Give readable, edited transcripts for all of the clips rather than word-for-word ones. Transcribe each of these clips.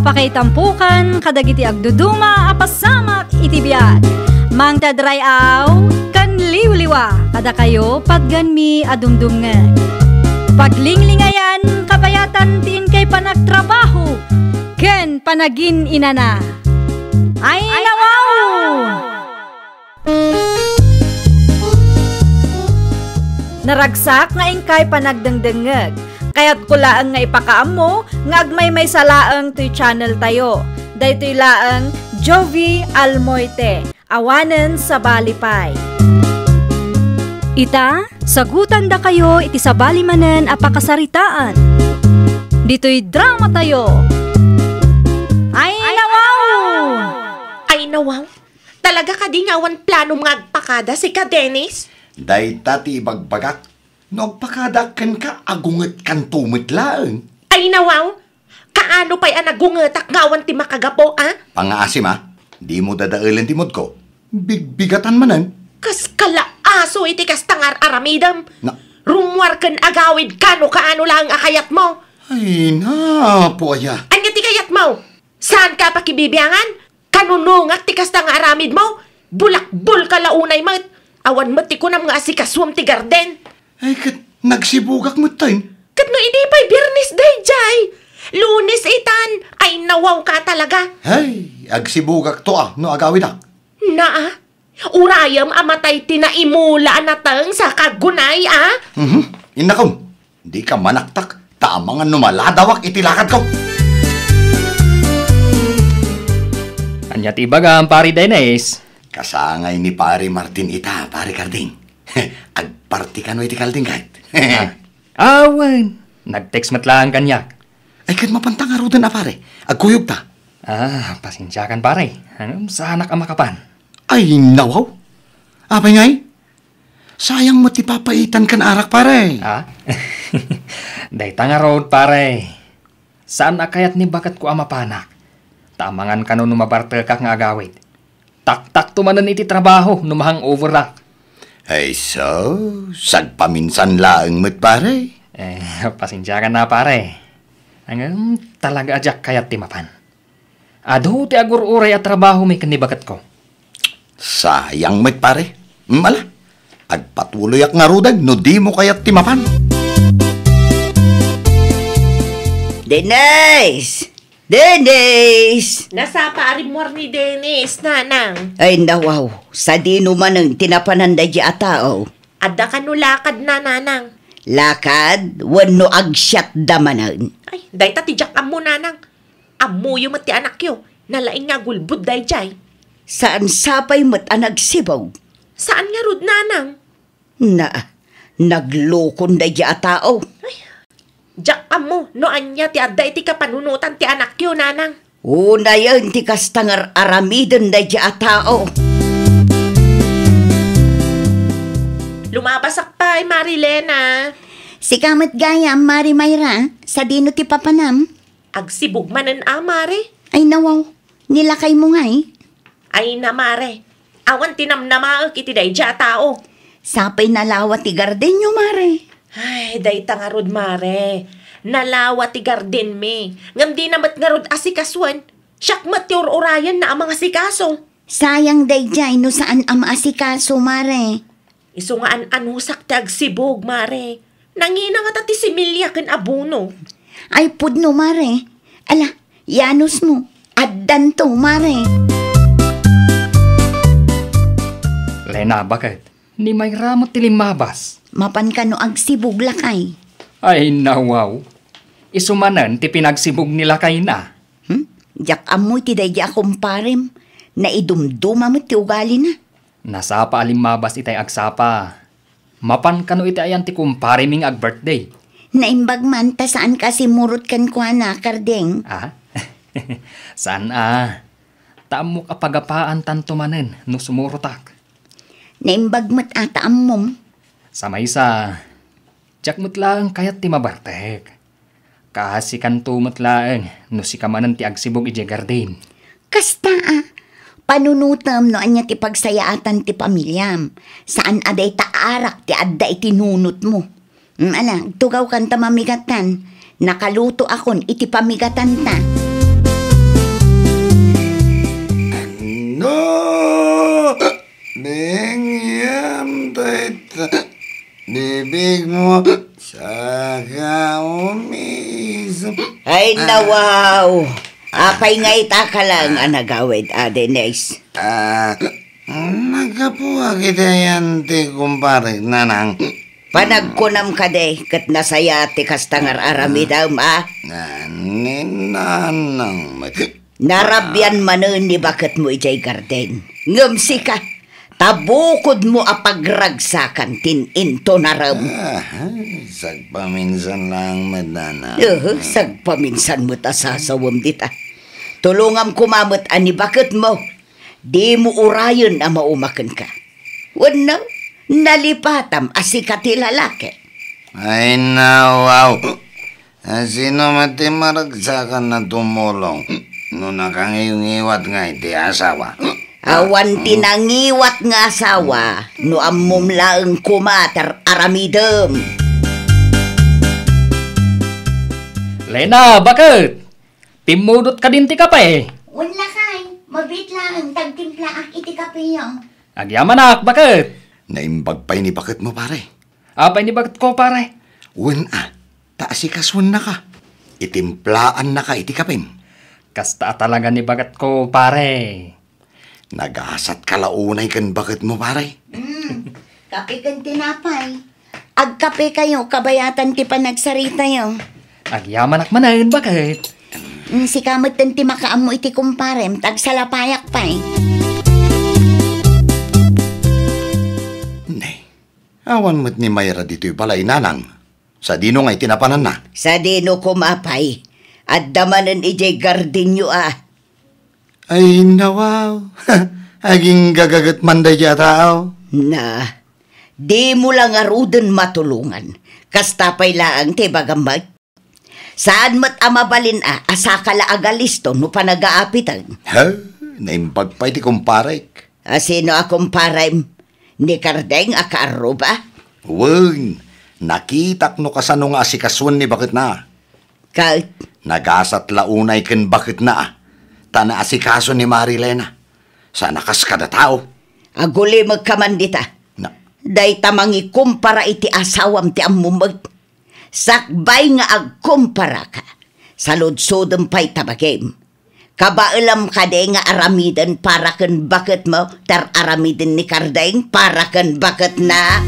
apakaitampukan kadagiti agduduma apasamak iti biag. Mang tadrayaw kan liwliwa kada kayo pagganmi adumdumngeg. Paglinglingayan kabayatan tiin kay panagtrabaho ken panagin inana. Ay nawaw! Naragsak nga ingkay panagdengdengeg. Kaya't kulaang nga ipakaam mo, nga agmay salaang to'y channel tayo. Daytoy laang Jovi Almoite, awanen sa balipay. Ita, sagutan da kayo iti sa balimanen apakasaritaan. Dito'y drama tayo. Ay nawaw! Ay nawaw? Talaga ka di ngawan plano mga agpakada si ka Dennis? Day tati ibagbagak. No, pakadakan ka, agunget kan tumit lang. Ay nawaw, kaano pa'y anagungetak ngawan ti makagapo, ah? Pangaasim, ha? Di mo dadailan timod ko. Bigbigatan manan. Kas kalaaso iti kas tangar aramidam. Na. Rumwar kan agawid kano kaano lang akayat mo. Ay na, puaya. Anya ti kayat mo? Saan ka pakibibiyangan? Kanunungak ti kas tangar aramid mo? Bulakbul ka launay mo. Awan mo ti kunam nga asikaswam ti garden. Ay, kat nagsibugak mo tayo. Kat no hindi pa'y birnis day, Jay. Lunes itan. Ay nawaw ka talaga. Ay, agsibugak to no agawid ak. Na urayam amatay tinaimula natang sa kagunay, ah? Inakom, di ka manaktak. Tamang numaladawak itilakad ko. Anya tibaga ang pari Dennis. Kasangay ni pari Martin ita, pari Carding. Agparti ka no iti kalding kahit. Awan, nag-text matlaan kanyak. Ay, kat mapantang arudan na pare. Agkuyog ta. Pasensya kan pare. Sa anak ang makapan. Ay, nawaw. Apay ngay? Sayang mo ti papaitan kan arak pare. Day tanga road pare. Saan akayat ni bakat ko amapanak? Tamangan ka no numabarte ka nga agawid. Tak-tak tumanan iti trabaho, numahang overlock. Ay, so, sagpaminsan laang mo't pare. Pasensya ka na pare. Ang talaga ajak kayat ti mapan. Ado ti agur-uray at trabaho may kanibagat ko. Sayang mo't pare. Mala, agpatuloy ak ngarudag no di mo kayat ti mapan. Dennis! Dennis! Nasa paarimor ni Dennis, nanang. Ay nawaw, sa dino man ang tinapananda di atao. Adda ka no lakad na, nanang. Lakad, wano agsyat damanan. Ay, day tatijak amo, nanang. Amo yung mati anak yo. Nalaing nga gulbud day jay. Saan sapay mo't anagsibaw? Saan nga rod, nanang? Naglokon da di atao. Ay, jak amo, no anya ti adda iti kapanunutan ti anak yo, nanang. Una yun ti kastangar aramidon da di atao. Lumabasak pa ay Marilena. Si kamat gaya, Mari Mayra, sa dino ti papanam. Agsibog manan Mare. Ay nawaw, nilakay mo nga eh. Ay na, Mare. Awan tinamnamaak iti day dya tao. Sapay nalawa ti garden nyo, Mare. Ay, day tangarod, Mare. Nalawa ti garden me. Ngam di namat ngarod asikaswan. Siyak mat ti urayan na ang mga sikaso. Sayang day jay no saan ang maasikaso, Mare. Iso nga anusak ti agsibog, Mare. Nangina nga tati similya ken abuno. Ay pudno, Mare. Ala, yanos mo. Addan to, Mare. Lena, bakit? Ni may ramot ti limabas. Mapan ka no agsibog lakay. Ay, nawaw. Isumanan ti pinagsibog nila kay na. Jak amoy ti day akong parem. Naidumduma mo ti ugali na. Nasapa alimabas itay agsapa. Mapan kano iti ayan ti kumpariming ag-birthday. Naimbag man ta saan kasi murot kan kwa na, Kardeng. Saan Taam mo kapagapaan tanto manen no sumurotak. Naimbag mat ata ammom. Sa maysa, jak mutlaang kayat ti mabartek. Kasi kanto mutlaang no si kamanan ti agsibog ije garden. Kasta panunutam no anya ti pagsayaatan ti pamilyam. Saan aday taarak ti adda itinunot mo. Tugaw kan ta mamigatan. Nakaluto akon iti pamigatan ta. pangyam bibig mo saka umisip. Ay, nawaw. Apay nga itaka lang ang nagawid, Adenes. Nagkapuha kita yan, ti kumpare, nanang. Panagkunam ka de, kat nasaya ti kastangar aramidam, Nanang, Narabyan manon ni bakit mo ijay garden. Ngamsi ka, tabukod mo apagragsakan tininto naram. Sagpaminsan lang, madana. Sagpaminsan mo ta sasawam dita. Tulungam kumamot ani bakit mo. Di mo urayon na maumakan ka. Wano, nalipatam asikati lalaki. Ay, nawaw. Sino matimaragsakan na tumulong? No nakangiyong iwat nga iti asawa. Awan tinangiwat nga asawa, no ammom laeng kumater aramidem. Lena, bakit? Pimudot ka din ti kape. Wala kay, mabit lang, tagtimpla ak iti kapiyo. Agyamanak, bakit? Naimbagpay ni bakit mo, pare? Apay ni bakit ko, pare? Wen taasikasun na ka. Itimplaan na ka iti kapim. Kasta talaga ni bakit ko, pare. Nagasat kalaunay kan bakit mo, pare? Kape kang tinapay. Agkape kayo, kabayatan ti panagsarita yo. Agyamanak manayon, bakit? Si kamot ti makaam mo iti kumparem, tagsalapayak pa Awan mo't ni Mayra dito'y balay nanang. Sa dino nga'y tinapanan na. Sa dino kumapay, at damanan ijay gardinyo Ay, nawaw. Aging gagagat manday siya tao. Na, di mo lang aruden matulungan. Kastapay laang ti bagamag. Saan mo't amabalin asakala agalisto no panagaapitan. Naimbagpay ti kumparek. Sino akong parem? Ni Kardeng akaaro ba? Wen, nakitak no kasano nga asikaswan ni bakit na. Kahit Nagasat launay ken bakit na. Tana asikaso ni Marilena. Sana kas kada tao. aguli magkamandita. Na, Day tamangi kumpara iti asawam ti ammumag. Sakbay nga agkumpara ka. Saludsodem pa'y tabagim. Kabailam ka de nga aramidan para ken bakit mo, tar aramidan ni Kardeng para ken bakit na.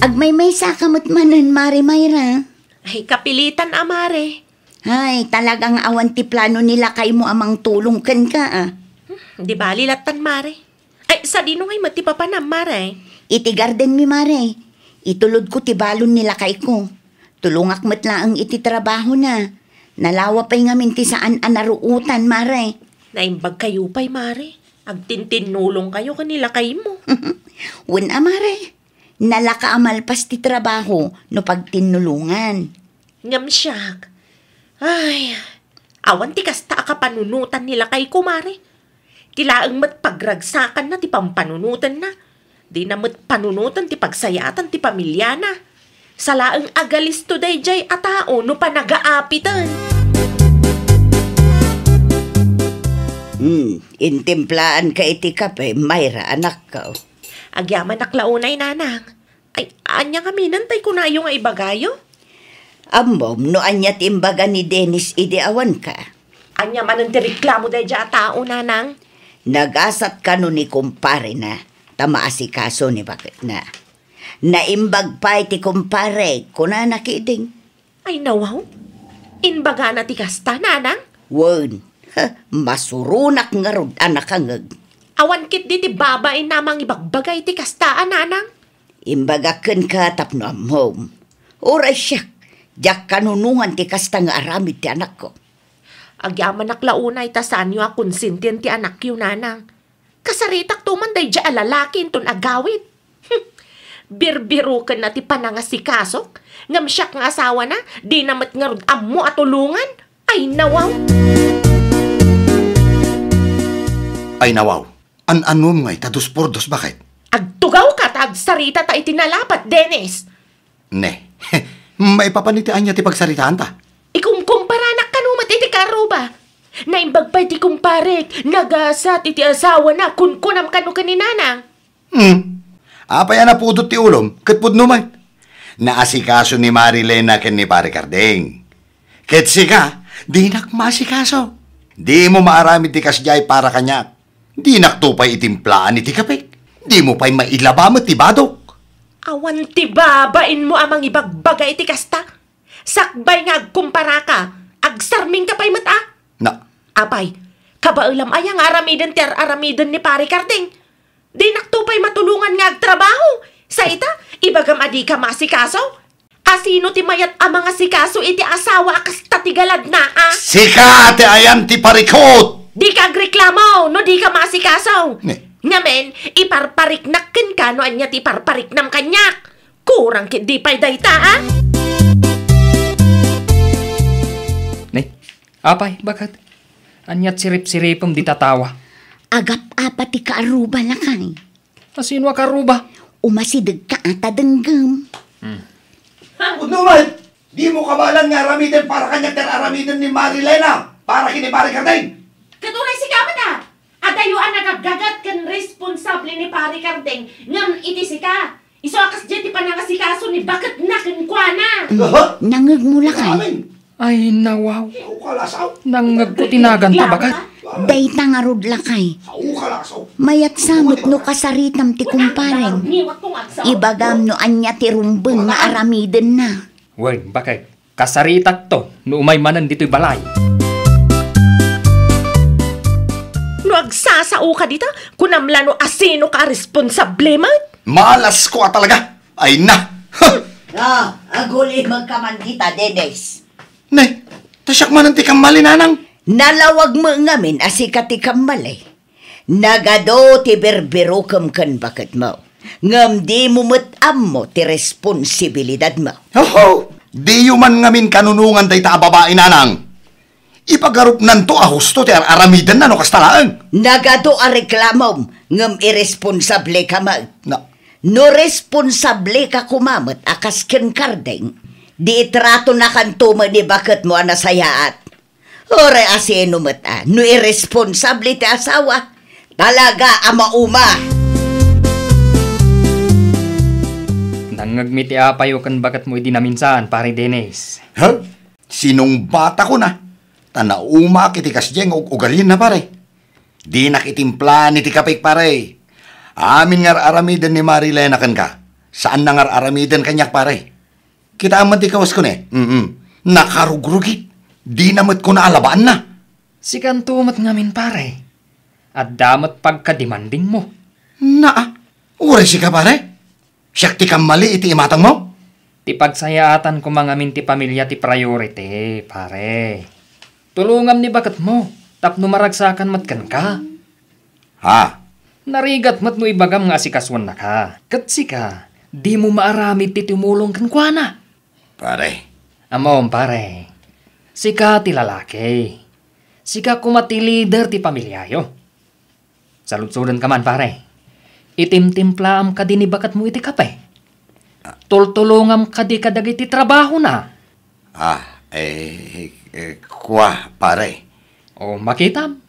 Agmay-may sakamot manan, Mari Mayra. Ay, kapilitan, amare. Ay, talagang awan ti plano nila kay mo amang tulong ken ka Di bali latan, mare. Ay, sa dino ngay matipapanam, mare. Iti garden mi, Mare. Itulod ko ti balon nila kay ko. Tulungak matlaang iti trabaho na. Nalawa pa'y ngamin ti saan anaruutan, Mare. Naimbag kayo pa'y, mare. Agtintinulong kayo kanila kay mo. Wala, Mare. Nalakaamalpas ti trabaho no pagtinulungan. Ngam siyak. Ay, awan ti kasta akapanunutan nila kay ko, mare. Tilaang mat pagragsakan na ti pampanunutan na. Di na mat panunutan ti pagsayatan ti pamilya na. Salaang agalisto day jay atao no panagaapitan. Intimplaan ka iti kape, Mayra, anak ko. Agyaman naklaunay, nanang. Ay, anya kami nantay ko na yung ibagayo. Amom, no anya timbaga ni Dennis idi awan ka. Anya man ang reklamo day jay atao, nanang. Nagasat ka no ni kumpare na. Tamaasikaso ni bakit na. Naimbag pa iti kumpare, kuna nakiding. Ay, nawaw. Inbaga na ti kasta, nanang. Wen, masurunak nga rod anak hangag. Awan kit di ti babae namang ibagbagay ti kastaan, nanang. Imbagakan ka tapno am home. Oray siya, diyak kanunungan ti kasta nga aramid ti anak ko. Agyaman naklaunay ta saan yu akonsintian ti anak yu, nanang. Kasaritak tumanday dya alalaki inton agawid. Birbiro ka na ti panangasikasok. Ngam siyak nga asawa na, di namat nga rod ammo at tulungan. Ay, nawaw. ay nawaw. An-anom nga'y tados por dos bakit? Agtugaw ka ta agsarita ta itinalapat, Dennis. Ne, may papanitian niya ti pagsaritaan ta. Ikumkumpara na kanumat iti karo ba? Naimbagbay ti kumparek. Nagasat iti asawa na kunkunam kano kaninanang. Apa yan na pudot ti ulom, katpud numay. Naasikaso ni Marilena ken ni Pare Carding. Ket sika, di nakmasikaso. Di mo maarami ti kasjay para kanyak. Di naktupay itimplaan iti kapik. Di mo pa'y mailabamot ti badok. Awan ti babain mo amang ibagbaga iti kasta. Sakbay nga agkumpara ka. Agsarming ka pa'y mata. Na, Apay, kabaulam ayang aramidan ti aramidan ni Pare Carding. Di naktupay matulungan nga agtrabaho. Sa ita, ibagam adi ka masikaso. Asino ti mayat amang asikaso iti asawa akas tatigalad na sika ate ayan ti parikot! Di ka agreklamo, no di ka masikaso. Ne. Ngamen, iparpariknakken ka no anya ti parpariknam kanyak. Kurang kit di pa'y dayta, Ne, apay, bakit? Anyat sirip-siripom di tatawa. Agap apa ti kaaruba lakay. Asino akaruba? Umasidag ka ata denggem. Udumay! Di mo kabalan nga aramidan para kanyak ter aramidan ni Marilena para kini Pare Carding. Katuloy si kamat Adayuan nagagagat kan responsable ni Pare Carding. Ngam iti sika. Iso akas dyan ti panangasikaso ni bakit na kinkwana. Nangag mo lakay. Ay, nawaw. Ukalasaw. Nangagkutinagan ta, bakit? Dayta nga rod lakay. Ukalasaw. Mayat samot no kasaritam ti kumpareng. Ibagam no anya ti rumbeng nga aramiden na. Wen, bakit? Kasaritak to, no umay manan dito'y balay. No agsasao ka dito, kunamla no asino ka responsable man. Malas ko talaga. Ay na. Aguli magkamandita, Dennis. Ne, tasyak man ang tikang malinanang. Nalawag mo ngamin asikati kamali. Nagado ti berbero kam kan bakit mo. Ngam di mo matam mo ti responsibilidad mo. Ho, di yuman ngamin kanunungan tay ta babae nanang. Ipagarup nanto ahusto ti aramidan na no kastalaan. Nagado a reklamom ngam irresponsable ka mo. Na, No responsable ka kumamot akas ken Carding. Di itrato na kanto mo ni bakit mo anasayaat. Ore asino mata, no irresponsable ti asawa. Talaga ama uma. Nangagmiti apayo kan bakit mo idinaminsan, Pare Dennis. ha? Sinong bata ko na? Tanauma kitikas diyeng ugalin na pare. Di nakitimpla ni ti kapik pare. Amin ngar aramidan ni Marilena kan ka. Saan na ngar aramidan kanyak pare? Kita aman ti kawas ko ne. Nakarugrugit. Di namat ko na alabaan na. Si kantumat ngamin, pare. At damat pagkadimanding mo. Na, uri si ka pare? Siyak ti kang mali iti imatang mo? Ti pagsayaatan ko mangamin ti pamilya ti priority, pare. Tulungam ni bakit mo. Tapno maragsakan matkan ka. Ha? Narigat mat no ibagam nga asikaswan na ka. Katsi ka, di mo maaramid ti tumulong kan kwa na. Pare. Amom, pare. Sika ti lalaki. Sika kumati leader ti pamilyayo. Saludsudan ka man, pare. Itimtimplaam ka din bakat mo iti kape. Tultulungam ka di kadag iti trabaho na. Kwa, pare. O makitam.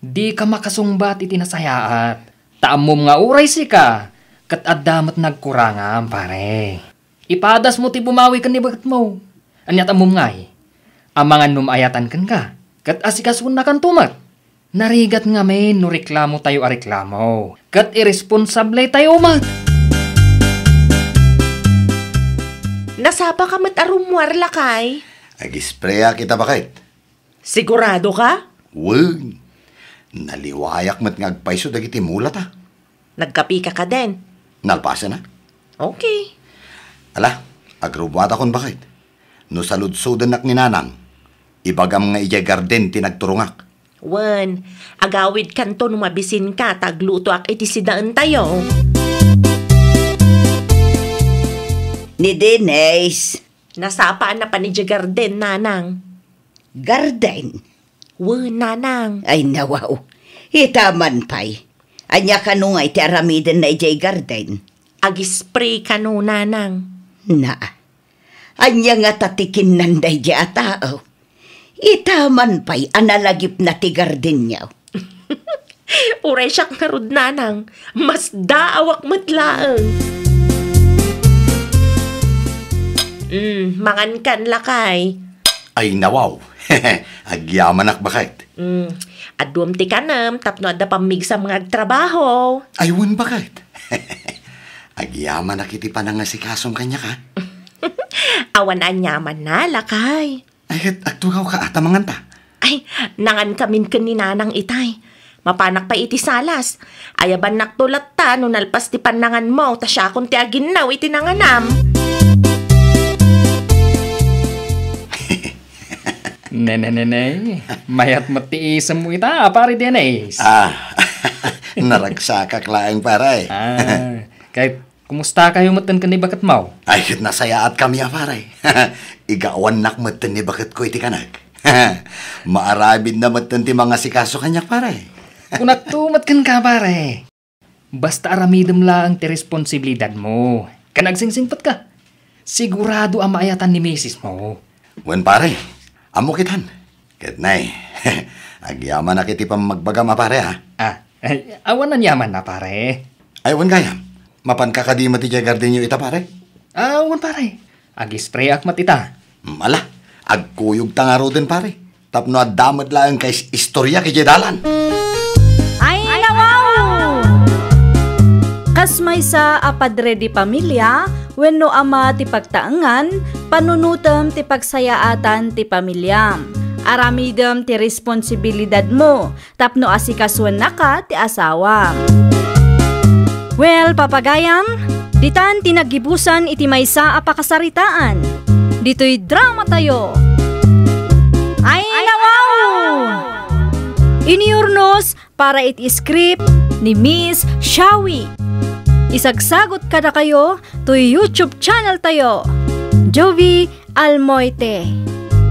Di ka makasungbat iti nasayaat. Taamom nga uray sika. Kat addamat nagkurangam, pare. Ipadas mo ti bumawi kan ni bakat mo. Anyat amom ngay. Amangan numayatan kan ka. Kat asikasun na kan tumat. Narigat nga men, no reklamo tayo a reklamo. Kat irresponsable tayo mat. Nasapa ka matarumwar lakay. Agispreya kita bakit? Sigurado ka? Wag. Naliwayak mat ngagpaiso dagiti mulat ha. Nagkapi ka din. Nalpasa na. Okay. Ala, agrubwata kon bakit? No saludsudan nak ni nanang. Ibagam nga ijay garden tinagturungak. Wan, agawid kanto numabisin ka, tagluto ak iti sidaan tayo. Ni Dennis. Nasapaan na pa ni Garden, nanang. Garden. Nanang. Ay nawaw. Itaman pay. Anya ka nung ay ti aramidan na ijay garden. Agispray ka no, nanang. Na. Anya nga tatikin nanday di tao. Itaman pa'y analagip na ti gardinyaw. Uray siyak nga rod nanang, mas daawak matlaang. Mangan kan lakay. Ay nawaw, agyaman ak bakit? Adum ti kanam, tapno adda pamig sa mga trabaho. Aywan bakit? Agyaman ak iti panangasikasong kanya ka. Awan anyaman na lakay. Ay, agtugaw ka atamangan ta. Ay, nangan kamin kaninanang itay. Mapanak pa iti salas. Ayaban naktulat ta, no nalpas ti panangan mo, ta siya kung ti aginaw iti nanganam. Nenenene, mayat matiisam mo ita, pare Dennis. Naragsa ka klaang pare. Kahit kumusta kayo matan ka ni bakat mau? Ay, nasayaat kami pare. Igawan nak matan ni bakat ko iti kanag. Maarabid na matan ti mga sikaso kanya pare. Kunak tumat kan ka pare. Basta aramidem lang ti responsibilidad mo. Kanagsingsimpat ka. Sigurado ang maayatan ni misis mo. Wan pare, amo kitan. Ketnay, agyaman na kiti pamagbagam pare ha. Awan na yaman na pare. Ay, wan gayam. Mapan kakadima ti gardinyo ita pare. Awan pare. Agi-spray ak matita. Mala, agkuyog tangaro din pare. Tapno adamad lang kay istorya kay Jedalan. Ay, nawaw! Kasmay sa apadre di pamilya, wenno ama ti pagtaangan, panunutem ti pagsayaatan ti pamilyam. Aramidem ti responsibilidad mo, tapno asikaswan naka ti asawa. Well, papagayam, ditan tinagibusan iti maysa a pakasaritaan. Dito'y drama tayo. Ay, nawaw! Iniurnos para iti script ni Miss Shawi. Isagsagot kada kayo to YouTube channel tayo, Jovi Almoite.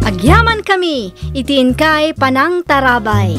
Agyaman kami, itiin kay Panang Tarabay.